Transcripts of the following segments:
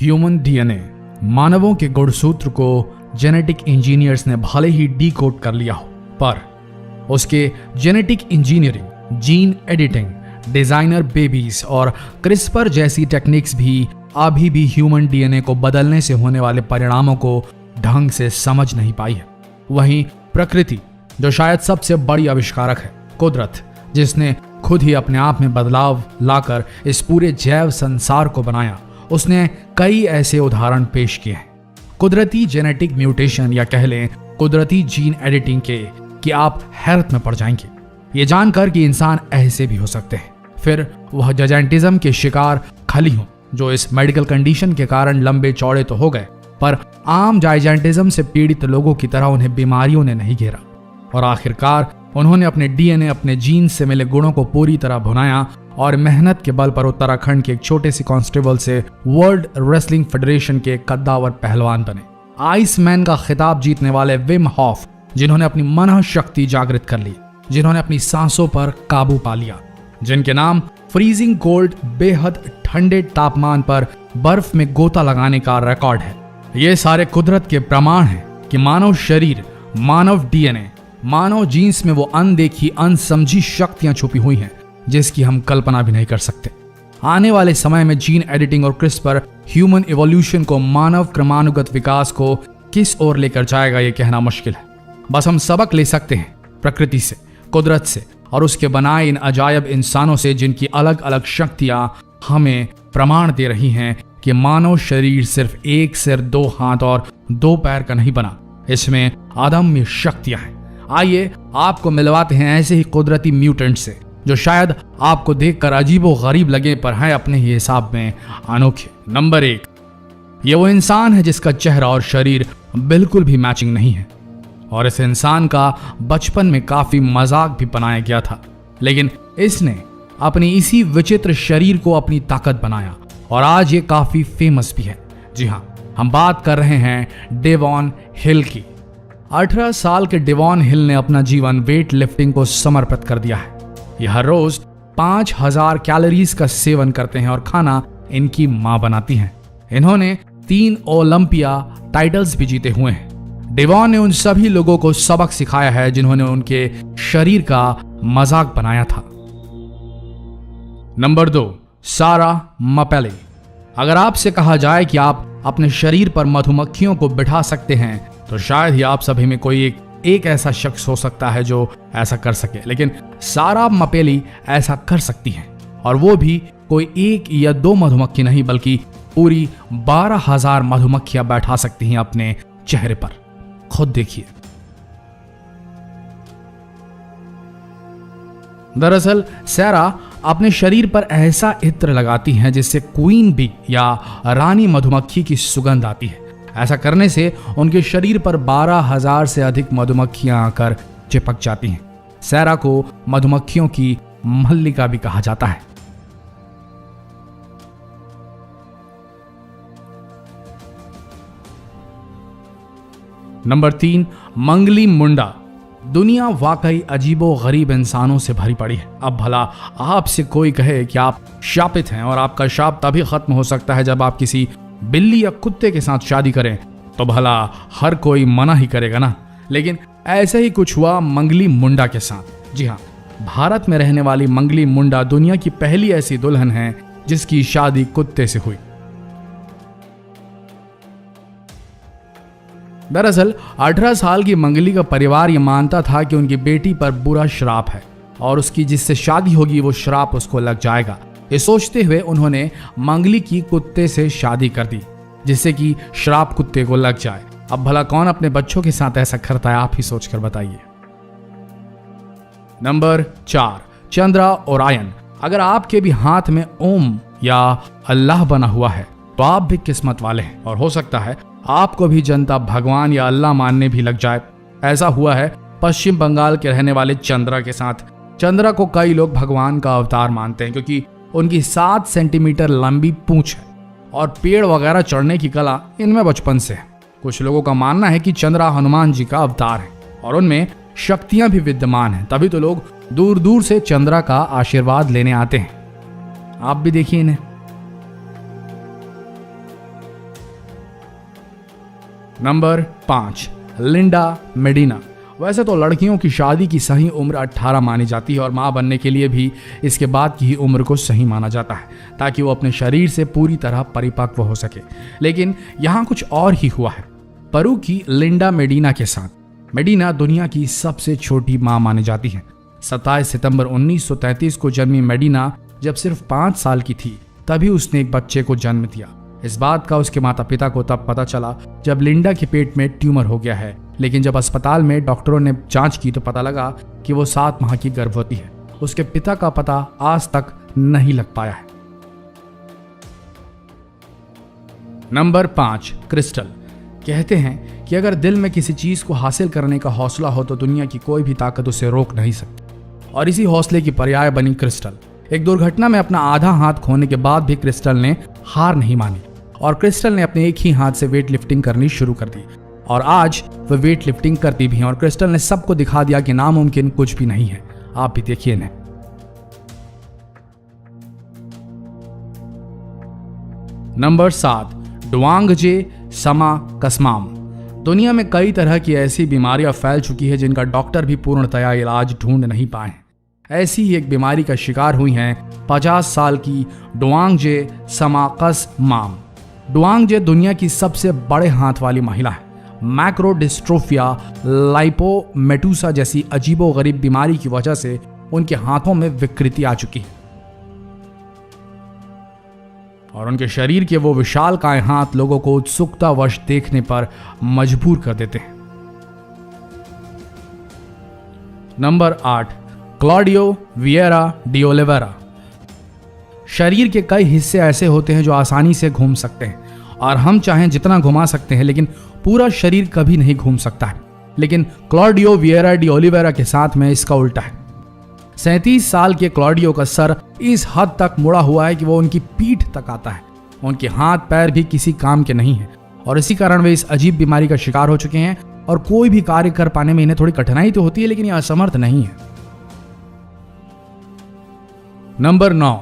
Human DNA, मानवों के गुणसूत्र को जेनेटिक इंजीनियर्स ने भले ही डीकोड कर लिया हो, पर उसके genetic engineering, gene editing, designer babies और क्रिस्पर जैसी टेक्निक्स भी अभी भी ह्यूमन डीएनए को बदलने से होने वाले परिणामों को ढंग से समझ नहीं पाई है। वहीं प्रकृति, जो शायद सबसे बड़ी आविष्कारक है, कुदरत, जिसने खुद ही अपने आप में बदलाव लाकर इस पूरे जैव संसार को बनाया, उसने कई ऐसे उदाहरण पेश किए हैं कुदरती जेनेटिक म्यूटेशन या कह लें कुदरती जीन एडिटिंग के, कि आप हैरत में पड़ जाएंगे ये जानकर कि इंसान ऐसे भी हो सकते हैं। फिर वह जायंटिज्म के शिकार खली हों, जो इस मेडिकल कंडीशन के कारण लंबे चौड़े तो हो गए, पर आम जायंटिज्म से पीड़ित लोगों की तरह उन्हें बीमारियों ने नहीं घेरा, और आखिरकार उन्होंने अपने डीएनए, अपने जीन से मिले गुणों को पूरी तरह भुनाया और मेहनत के बल पर उत्तराखंड के एक छोटे से कांस्टेबल से वर्ल्ड रेसलिंग फेडरेशन के कद्दावर पहलवान बने। आइसमैन का खिताब जीतने वाले विम हॉफ, जिन्होंने अपनी मन शक्ति जागृत कर ली, जिन्होंने अपनी सांसों पर काबू पा लिया, जिनके नाम फ्रीजिंग कोल्ड, बेहद ठंडे तापमान पर बर्फ में गोता लगाने का रिकॉर्ड है। ये सारे कुदरत के प्रमाण हैं कि मानव शरीर, मानव डीएनए, मानव जीन्स में वो अनदेखी, अनसमझी शक्तियां छुपी हुई हैं जिसकी हम कल्पना भी नहीं कर सकते। आने वाले समय में जीन एडिटिंग और क्रिस्पर ह्यूमन इवोल्यूशन को, मानव क्रमानुगत विकास को किस ओर लेकर जाएगा ये कहना मुश्किल है। बस हम सबक ले सकते हैं प्रकृति से, कुदरत से और उसके बनाए इन अजायब इंसानों से, जिनकी अलग अलग शक्तियां हमें प्रमाण दे रही हैं कि मानव शरीर सिर्फ एक सिर, दो हाथ और दो पैर का नहीं बना, इसमें अदम्य शक्तियां हैं। आइए आपको मिलवाते हैं ऐसे ही कुदरती म्यूटेंट से, जो शायद आपको देखकर अजीबो गरीब लगे पर हैं अपने ही हिसाब में अनोखे। नंबर 1, ये वो इंसान है जिसका चेहरा और शरीर बिल्कुल भी मैचिंग नहीं है, और इस इंसान का बचपन में काफी मजाक भी बनाया गया था, लेकिन इसने अपनी इसी विचित्र शरीर को अपनी ताकत बनाया और आज ये काफी फेमस भी है। जी हाँ, हम बात कर रहे हैं डेवॉन हिल की। 18 साल के डेवॉन हिल ने अपना जीवन वेट लिफ्टिंग को समर्पित कर दिया है। यह हर रोज 5000 कैलोरीज का सेवन करते हैं और खाना इनकी मां बनाती हैं। इन्होंने 3 ओलंपिया टाइटल्स भी जीते हुए हैं। डेवॉन ने उन सभी लोगों को सबक सिखाया है जिन्होंने उनके शरीर का मजाक बनाया था। नंबर 2, सारा मपेली। अगर आपसे कहा जाए कि आप अपने शरीर पर मधुमक्खियों को बिठा सकते हैं, तो शायद ही आप सभी में कोई एक ऐसा शख्स हो सकता है जो ऐसा कर सके, लेकिन सारा मपेली ऐसा कर सकती हैं, और वो भी कोई 1 या 2 मधुमक्खी नहीं, बल्कि पूरी 12,000 मधुमक्खियां बैठा सकती हैं अपने चेहरे पर। खुद देखिए। दरअसल सारा अपने शरीर पर ऐसा इत्र लगाती हैं जिससे क्वीन बी या रानी मधुमक्खी की सुगंध आती है। ऐसा करने से उनके शरीर पर 12,000 से अधिक मधुमक्खियां आकर चिपक जाती हैं। सारा को मधुमक्खियों की मल्लिका भी कहा जाता है। नंबर 3, मंगली मुंडा। दुनिया वाकई अजीबो गरीब इंसानों से भरी पड़ी है। अब भला आपसे कोई कहे कि आप शापित हैं और आपका शाप तभी खत्म हो सकता है जब आप किसी बिल्ली या कुत्ते के साथ शादी करें, तो भला हर कोई मना ही करेगा ना। लेकिन ऐसा ही कुछ हुआ मंगली मुंडा के साथ। जी हाँ, भारत में रहने वाली मंगली मुंडा दुनिया की पहली ऐसी दुल्हन है जिसकी शादी कुत्ते से हुई। दरअसल 18 साल की मंगली का परिवार यह मानता था कि उनकी बेटी पर बुरा श्राप है और उसकी जिससे शादी होगी वो श्राप उसको लग जाएगा। ये सोचते हुए उन्होंने मंगली की कुत्ते से शादी कर दी जिससे कि श्राप कुत्ते को लग जाए। अब भला कौन अपने बच्चों के साथ ऐसा करता है, आप ही सोचकर बताइए। Number 4, Chandra Orion. अगर आपके भी हाथ में ओम या अल्लाह बना हुआ है तो आप भी किस्मत वाले हैं और हो सकता है आपको भी जनता भगवान या अल्लाह मानने भी लग जाए। ऐसा हुआ है पश्चिम बंगाल के रहने वाले चंद्रा के साथ। चंद्रा को कई लोग भगवान का अवतार मानते हैं क्योंकि उनकी 7 सेंटीमीटर लंबी पूंछ है और पेड़ वगैरह चढ़ने की कला इनमें बचपन से है। कुछ लोगों का मानना है कि चंद्रा हनुमान जी का अवतार है और उनमें शक्तियां भी विद्यमान हैं, तभी तो लोग दूर दूर से चंद्रा का आशीर्वाद लेने आते हैं। आप भी देखिए इन्हें। नंबर 5, लिंडा मेडिना। वैसे तो लड़कियों की शादी की सही उम्र 18 मानी जाती है और माँ बनने के लिए भी इसके बाद की ही उम्र को सही माना जाता है, ताकि वो अपने शरीर से पूरी तरह परिपक्व हो सके। लेकिन यहाँ कुछ और ही हुआ है पेरू की लिंडा मेडिना के साथ। मेडिना दुनिया की सबसे छोटी माँ मानी जाती है। 27 सितंबर 1933 को जन्मी मेडिना जब सिर्फ 5 साल की थी तभी उसने एक बच्चे को जन्म दिया। इस बात का उसके माता पिता को तब पता चला जब लिंडा के पेट में ट्यूमर हो गया है, लेकिन जब अस्पताल में डॉक्टरों ने जांच की तो पता लगा कि वो 7 माह की गर्भवती है। उसके पिता का पता आज तक नहीं लग पाया है। Number 5, crystal. कहते हैं कि अगर दिल में किसी चीज को हासिल करने का हौसला हो तो दुनिया की कोई भी ताकत उसे रोक नहीं सकती, और इसी हौसले की पर्याय बनी क्रिस्टल। एक दुर्घटना में अपना आधा हाथ खोने के बाद भी क्रिस्टल ने हार नहीं मानी और क्रिस्टल ने अपने एक ही हाथ से वेट लिफ्टिंग करनी शुरू कर दी और आज वह वेट लिफ्टिंग करती भी हैं और क्रिस्टल ने सबको दिखा दिया कि नामुमकिन कुछ भी नहीं है। आप भी देखिए इन्हें। नंबर 7, डुआंगजे समा कस्माम। दुनिया में कई तरह की ऐसी बीमारियां फैल चुकी है जिनका डॉक्टर भी पूर्णतया इलाज ढूंढ नहीं पाए हैं। ऐसी ही एक बीमारी का शिकार हुई हैं 50 साल की डुआंगजे समा कस्माम। डुआंगजे दुनिया की सबसे बड़े हाथ वाली महिला है। मैक्रोडिस्ट्रोफिया लाइपोमेटूसा जैसी अजीबोगरीब बीमारी की वजह से उनके हाथों में विकृति आ चुकी है और उनके शरीर के वो विशालकाय हाथ लोगों को उत्सुकतावश देखने पर मजबूर कर देते हैं। Number 8, Claudio Vieira de Oliveira. शरीर के कई हिस्से ऐसे होते हैं जो आसानी से घूम सकते हैं और हम चाहें जितना घुमा सकते हैं, लेकिन पूरा शरीर कभी नहीं घूम सकता है। लेकिन क्लॉडियो विएरा डी ओलिवेरा के साथ में इसका उल्टा है। 37 साल के क्लॉडियो का सर इस हद तक मुड़ा हुआ है कि वो उनकी पीठ तक आता है। उनके हाथ पैर भी किसी काम के नहीं है और इसी कारण वे इस अजीब बीमारी का शिकार हो चुके हैं और कोई भी कार्य कर पाने में इन्हें थोड़ी कठिनाई तो होती है, लेकिन ये असमर्थ नहीं है। नंबर 9,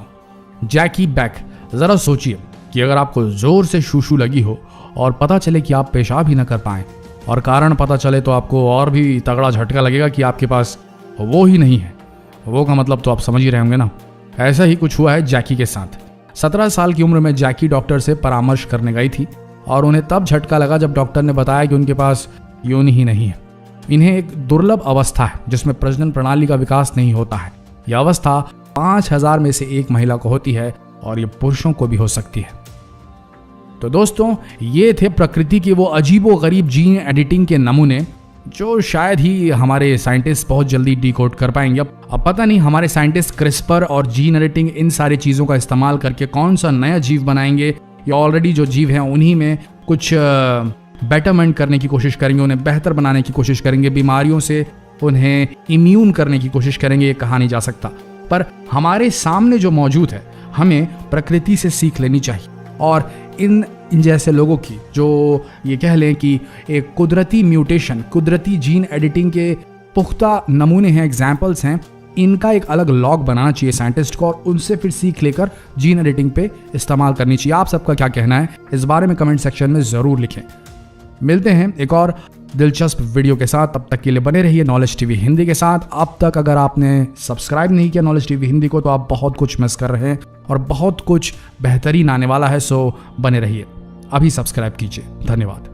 जैकी बेक। जरा सोचिए कि अगर आपको जोर से शूशू लगी हो और पता चले कि आप पेशाब ही न कर पाएं और कारण पता चले तो आपको और भी तगड़ा झटका लगेगा कि आपके पास वो ही नहीं है। वो का मतलब तो आप समझ ही रहे होंगे ना। ऐसा ही कुछ हुआ है जैकी के साथ। 17 साल की उम्र में जैकी डॉक्टर से परामर्श करने गई थी और उन्हें तब झटका लगा जब डॉक्टर ने बताया कि उनके पास योनि ही नहीं है। इन्हें एक दुर्लभ अवस्था है जिसमें प्रजनन प्रणाली का विकास नहीं होता है। यह अवस्था 5000 में से एक महिला को होती है और ये पुरुषों को भी हो सकती है। तो दोस्तों, ये थे प्रकृति के वो अजीबोगरीब जीन एडिटिंग के नमूने जो शायद ही हमारे साइंटिस्ट बहुत जल्दी डिकोड कर पाएंगे। अब पता नहीं हमारे साइंटिस्ट क्रिस्पर और जीन एडिटिंग इन सारी चीज़ों का इस्तेमाल करके कौन सा नया जीव बनाएंगे या ऑलरेडी जो जीव हैं उन्हीं में कुछ बेटरमेंट करने की कोशिश करेंगे, उन्हें बेहतर बनाने की कोशिश करेंगे, बीमारियों से उन्हें इम्यून करने की कोशिश करेंगे। ये कहा नहीं जा सकता, पर हमारे सामने जो मौजूद है हमें प्रकृति से सीख लेनी चाहिए और इन जैसे लोगों की जो ये कह लें कि एक कुदरती म्यूटेशन, कुदरती जीन एडिटिंग के पुख्ता नमूने हैं, एग्जाम्पल्स हैं, इनका एक अलग लॉग बनाना चाहिए साइंटिस्ट को और उनसे फिर सीख लेकर जीन एडिटिंग पे इस्तेमाल करनी चाहिए। आप सबका क्या कहना है इस बारे में कमेंट सेक्शन में ज़रूर लिखें। मिलते हैं एक और दिलचस्प वीडियो के साथ, तब तक के लिए बने रहिए नॉलेज टीवी हिंदी के साथ। अब तक अगर आपने सब्सक्राइब नहीं किया नॉलेज टीवी हिंदी को तो आप बहुत कुछ मिस कर रहे हैं और बहुत कुछ बेहतरीन आने वाला है, सो बने रहिए, अभी सब्सक्राइब कीजिए। धन्यवाद।